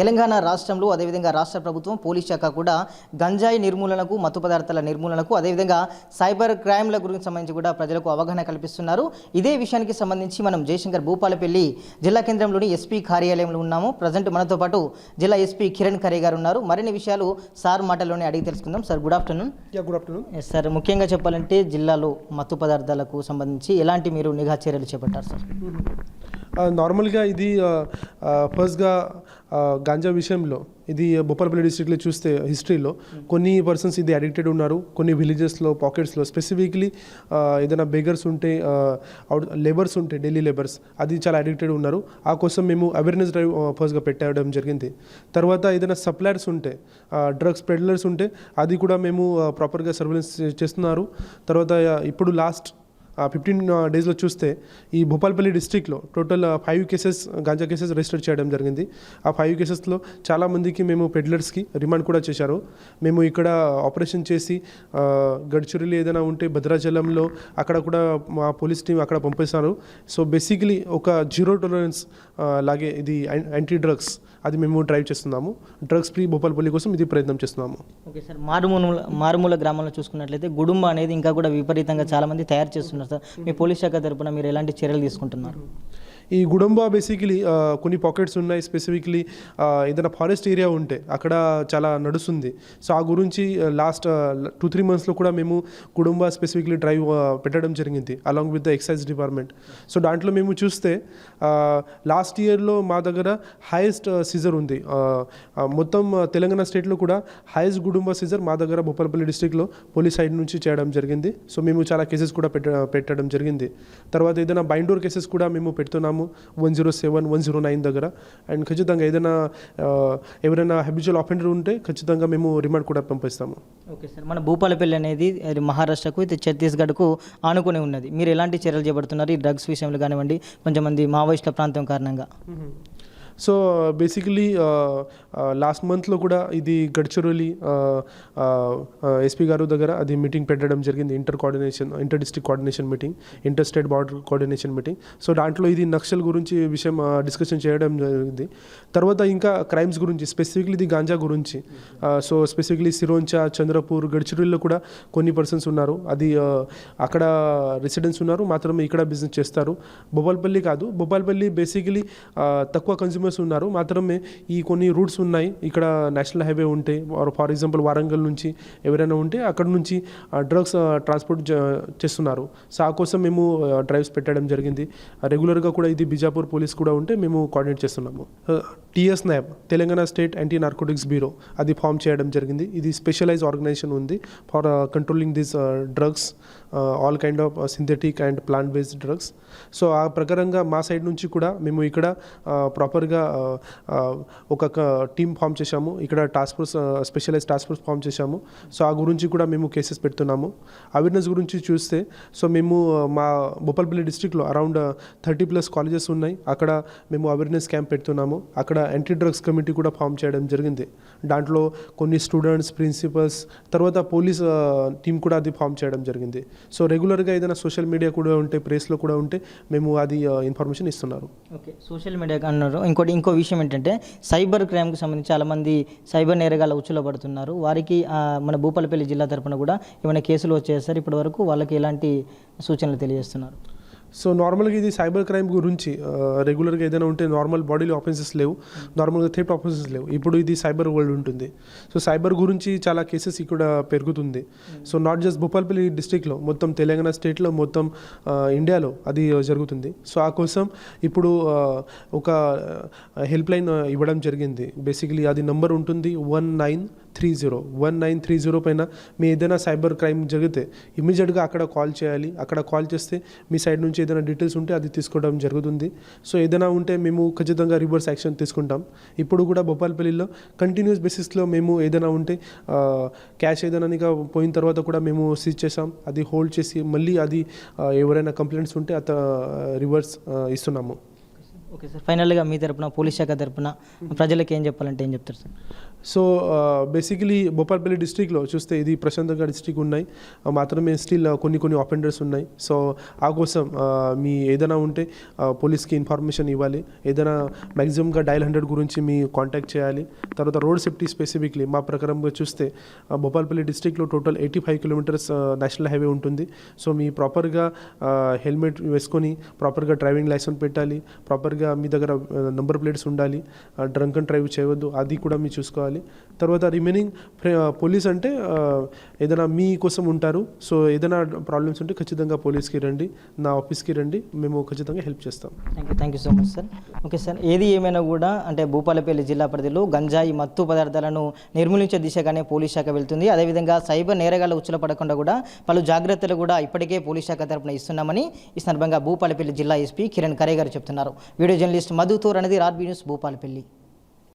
తెలంగాణ రాష్ట్రంలో అదేవిధంగా రాష్ట్ర ప్రభుత్వం పోలీస్ శాఖ కూడా గంజాయి నిర్మూలనకు, మత్తు పదార్థాల నిర్మూలనకు, అదేవిధంగా సైబర్ క్రైమ్ల గురించి సంబంధించి కూడా ప్రజలకు అవగాహన కల్పిస్తున్నారు. ఇదే విషయానికి సంబంధించి మనం జయశంకర్ భూపాలపల్లి జిల్లా కేంద్రంలోని ఎస్పీ కార్యాలయంలో ఉన్నాము. ప్రజెంట్ మనతో పాటు జిల్లా ఎస్పీ కిరణ్ ఖరే గారు ఉన్నారు. మరిన్ని విషయాలు సార్ మాటల్లోనే అడిగి తెలుసుకుందాం. Sir, good afternoon. Good afternoon. Sir, ముఖ్యంగా చెప్పాలంటే జిల్లాలో మత్తు పదార్థాలకు సంబంధించి ఎలాంటి మీరు నిఘా చర్యలు చేపట్టారు సార్? నార్మల్గా ఇది ఫస్ట్గా గాంజా విషయంలో ఇది భూపాలపల్లి డిస్ట్రిక్ట్లో చూస్తే హిస్టరీలో కొన్ని పర్సన్స్ ఇది అడిక్టెడ్ ఉన్నారు. కొన్ని విలేజెస్లో, పాకెట్స్లో స్పెసిఫిక్లీ ఏదైనా బెగర్స్ ఉంటే, లేబర్స్ ఉంటే, డైలీ లేబర్స్, అది చాలా అడిక్టెడ్ ఉన్నారు. ఆ కోసం మేము అవేర్నెస్ డ్రైవ్ ఫస్ట్గా పెట్టడం జరిగింది. తర్వాత ఏదైనా సప్లయర్స్ ఉంటే, డ్రగ్స్ పెడ్లర్స్ ఉంటే అది కూడా మేము ప్రాపర్గా సర్వేలెన్స్ చేస్తున్నారు. తర్వాత ఇప్పుడు లాస్ట్ 15 డేస్లో చూస్తే ఈ భూపాలపల్లి డిస్ట్రిక్ట్లో total 5 cases ganja cases register చేయడం జరిగింది. ఆ 5 కేసెస్లో చాలామందికి మేము పెడ్లర్స్కి రిమాండ్ కూడా చేశారు. మేము ఇక్కడ ఆపరేషన్ చేసి గడ్చిరోలి ఏదైనా ఉంటే భద్రాచలంలో అక్కడ కూడా మా పోలీస్ టీం అక్కడ పంపిస్తారు. సో బేసికలీ ఒక జీరో టాలరెన్స్ లాగే ఇది యాంటీ డ్రగ్స్ అది మేము డ్రైవ్ చేస్తున్నాము. డ్రగ్స్ ఫ్రీ భూపాలపల్లి కోసం ఇది ప్రయత్నం చేస్తున్నాము. ఓకే సార్, మారుమూల గ్రామంలో చూసుకున్నట్లయితే గుడుంబ అనేది ఇంకా కూడా విపరీతంగా చాలామంది తయారు చేస్తున్నారు సార్. మీ పోలీస్ శాఖ తరపున మీరు ఎలాంటి చర్యలు తీసుకుంటున్నారు? ఈ గుడంబ బేసికలీ కొన్ని పాకెట్స్ ఉన్నాయి. స్పెసిఫిక్లీ ఏదైనా ఫారెస్ట్ ఏరియా ఉంటే అక్కడ చాలా నడుస్తుంది. సో ఆ గురించి లాస్ట్ 2-3 మంత్స్లో కూడా మేము గుడంబ స్పెసిఫిక్లీ డ్రైవ్ పెట్టడం జరిగింది along with the excise department. So దాంట్లో మేము చూస్తే లాస్ట్ ఇయర్లో మా దగ్గర హైయెస్ట్ సీజర్ ఉంది. మొత్తం తెలంగాణ స్టేట్లో కూడా హైయెస్ట్ గుడంబ సీజర్ మా దగ్గర భూపాలపల్లి డిస్ట్రిక్ట్లో పోలీస్ సైడ్ నుంచి చేయడం జరిగింది. సో మేము చాలా కేసెస్ కూడా పెట్టడం జరిగింది. తర్వాత ఏదైనా బైండోర్ కేసెస్ కూడా మేము పెడుతున్నాము 107, 109 దగ్గర. అండ్ ఖచ్చితంగా ఏదైనా ఎవరైనా హ్యాబిచువల్ ఆఫెండర్ ఉంటే ఖచ్చితంగా మేము రిమాండ్ కూడా పంపిస్తాము. ఓకే సార్, మన భూపాలపల్లి అనేది మహారాష్ట్రకు, ఛత్తీస్గఢ్కు ఆనుకుని ఉన్నది. మీరు ఎలాంటి చర్యలు చేపడుతున్నారు ఈ డ్రగ్స్ విషయంలో కానివ్వండి, కొంతమంది మావోయిస్టుల ప్రాంతం కారణంగా? సో బేసికలీ లాస్ట్ మంత్లో కూడా ఇది గడ్చిరోలి ఎస్పీ గారు దగ్గర అది మీటింగ్ పెట్టడం జరిగింది. Inter district coordination meeting, inter state border coordination meeting. So దాంట్లో ఇది నక్సల్ గురించి విషయం డిస్కషన్ చేయడం జరిగింది. తర్వాత ఇంకా క్రైమ్స్ గురించి, స్పెసిఫిక్లీ ఇది గాంజా గురించి. సో స్పెసిఫిక్లీ సిరోంచా, చంద్రపూర్, గడ్చిరోలిలో కూడా కొన్ని పర్సన్స్ ఉన్నారు. అది అక్కడ రెసిడెంట్స్ ఉన్నారు, మాత్రమే ఇక్కడ బిజినెస్ చేస్తారు. భూపాలపల్లి కాదు, భూపాలపల్లి బేసికలీ తక్కువ కన్స్యూమర్స్ ఉన్నారు, మాత్రమే ఈ కొన్ని రూట్స్ ఉన్నాయి. ఇక్కడ నేషనల్ హైవే ఉంటే, ఫర్ ఎగ్జాంపుల్ వరంగల్ నుంచి ఎవరైనా ఉంటే అక్కడ నుంచి డ్రగ్స్ ట్రాన్స్పోర్ట్ చేస్తున్నారు. సో ఆ కోసం మేము డ్రైవ్స్ పెట్టడం జరిగింది. రెగ్యులర్గా కూడా ఇది బిజాపూర్ పోలీస్ కూడా ఉంటే మేము కోఆర్డినేట్ చేస్తున్నాము. TS NAB, Telangana state anti narcotics bureau, అది ఫామ్ చేయడం జరిగింది. ఇది స్పెషలైజ్ ఆర్గనైజేషన్ ఉంది for controlling this drugs, all kind of synthetic and plant based drugs. So ఆ ప్రకారంగా మా సైడ్ నుంచి కూడా మేము ఇక్కడ ప్రాపర్గా ఒక టీమ్ ఫామ్ చేశాము. ఇక్కడ task force, specialise task force form చేశాము. సో ఆ గురించి కూడా మేము కేసెస్ పెడుతున్నాము. అవేర్నెస్ గురించి చూస్తే, సో మేము మా భూపాలపల్లి డిస్ట్రిక్ట్లో అరౌండ్ 30+ కాలేజెస్ ఉన్నాయి. అక్కడ మేము అవేర్నెస్ క్యాంప్ పెడుతున్నాము. అక్కడ యాంటీ డ్రగ్స్ కమిటీ కూడా ఫామ్ చేయడం జరిగింది. దాంట్లో కొన్ని స్టూడెంట్స్, ప్రిన్సిపల్స్, తర్వాత పోలీస్ టీం కూడా అది ఫామ్ చేయడం జరిగింది. సో రెగ్యులర్గా ఏదైనా సోషల్ మీడియా కూడా ఉంటే, ప్రెస్లో కూడా ఉంటే మేము అది ఇన్ఫర్మేషన్ ఇస్తున్నారు. ఓకే, సోషల్ మీడియా అన్నారు. ఇంకో విషయం ఏంటంటే సైబర్ క్రైమ్కి సంబంధించి చాలామంది సైబర్ నేరగాళ్ళ ఉచ్చులో పడుతున్నారు. వారికి మన భూపాలపల్లి జిల్లా తరపున కూడా ఏమైనా కేసులు వచ్చేసారు ఇప్పటి వరకు? వాళ్ళకి ఎలాంటి సూచనలు తెలియజేస్తున్నారు? సో నార్మల్గా ఇది సైబర్ క్రైమ్ గురించి రెగ్యులర్గా ఏదైనా ఉంటే, నార్మల్ బాడీలో ఆఫెన్సెస్ లేవు, నార్మల్గా థెఫ్ట్ ఆఫెన్సెస్ లేవు. ఇప్పుడు ఇది సైబర్ వరల్డ్ ఉంటుంది. సో సైబర్ గురించి చాలా కేసెస్ ఇక్కడ పెరుగుతుంది. సో నాట్ జస్ట్ భూపాలపల్లి డిస్ట్రిక్ట్లో, మొత్తం తెలంగాణ స్టేట్లో, మొత్తం ఇండియాలో అది జరుగుతుంది. సో ఆ కోసం ఇప్పుడు ఒక హెల్ప్ లైన్ ఇవ్వడం జరిగింది. బేసికలీ అది నంబర్ ఉంటుంది 1930 పైన మీ ఏదైనా సైబర్ క్రైమ్ జరిగితే ఇమీడియట్గా అక్కడ కాల్ చేయాలి. అక్కడ కాల్ చేస్తే మీ సైడ్ నుంచి ఏదైనా డీటెయిల్స్ ఉంటే అది తీసుకోవడం జరుగుతుంది. సో ఏదైనా ఉంటే మేము ఖచ్చితంగా రివర్స్ యాక్షన్ తీసుకుంటాం. ఇప్పుడు కూడా భూపాలపల్లిలో కంటిన్యూస్ బేసిస్లో మేము ఏదైనా ఉంటే క్యాష్ ఏదైనా పోయిన తర్వాత కూడా మేము సీజ్ చేసాం. అది హోల్డ్ చేసి మళ్ళీ అది ఎవరైనా కంప్లైంట్స్ ఉంటే రివర్స్ ఇస్తున్నాము. ఓకే సార్, ఫైనల్గా మీ తరపున పోలీస్ శాఖ తరపున ప్రజలకు ఏం చెప్పాలంటే ఏం చెప్తారు సార్? సో బేసికలీ భూపాలపల్లి డిస్ట్రిక్ట్లో చూస్తే ఇది ప్రశాంతంగా డిస్ట్రిక్ట్ ఉన్నాయి, మాత్రమే స్టిల్ కొన్ని ఆఫెండర్స్ ఉన్నాయి. సో ఆ కోసం మీ ఏదైనా ఉంటే పోలీస్కి ఇన్ఫర్మేషన్ ఇవ్వాలి. ఏదైనా మ్యాక్సిమంగా డయల్ 100 గురించి మీ కాంటాక్ట్ చేయాలి. తర్వాత రోడ్ సేఫ్టీ స్పెసిఫిక్లీ మా ప్రకారంగా చూస్తే భూపాలపల్లి డిస్ట్రిక్ట్లో టోటల్ 85 కిలోమీటర్స్ నేషనల్ హైవే ఉంటుంది. సో మీ ప్రాపర్గా హెల్మెట్ వేసుకొని ప్రాపర్గా డ్రైవింగ్ లైసెన్స్ పెట్టాలి, ప్రాపర్గా మీ దగ్గర నెంబర్ ప్లేట్స్ ఉండాలి, డ్రంక్ అండ్ డ్రైవ్ చేయవద్దు, అది కూడా మీరు చూసుకోవాలి. తర్వాత రిమైనింగ్ పోలీస్ అంటే ఏదైనా మీ కోసం ఉంటారు. సో ఏదైనా ప్రాబ్లమ్స్ ఉంటే ఖచ్చితంగా పోలీస్కి రండి, నా ఆఫీస్కి రండి, మేము ఖచ్చితంగా హెల్ప్ చేస్తాం. Thank you so much sir. Okay sir, ఏది ఏమైనా కూడా అంటే భూపాలపల్లి జిల్లా పరిధిలో గంజాయి మత్తు పదార్థాలను నిర్మూలించే దిశగానే పోలీస్ శాఖ వెళ్తుంది. అదేవిధంగా సైబర్ నేరగాళ్ల ఉచ్చుల పడకుండా కూడా పలు జాగ్రత్తలు కూడా ఇప్పటికే పోలీస్ శాఖ తరపున ఇస్తున్నామని ఈ సందర్భంగా భూపాలపల్లి జిల్లా ఎస్పీ కిరణ్ ఖరే గారు చెప్తున్నారు. వీడియో జర్నలిస్ట్ మధుతో రణధీర్, ఆర్బీ న్యూస్, భూపాలపల్లి.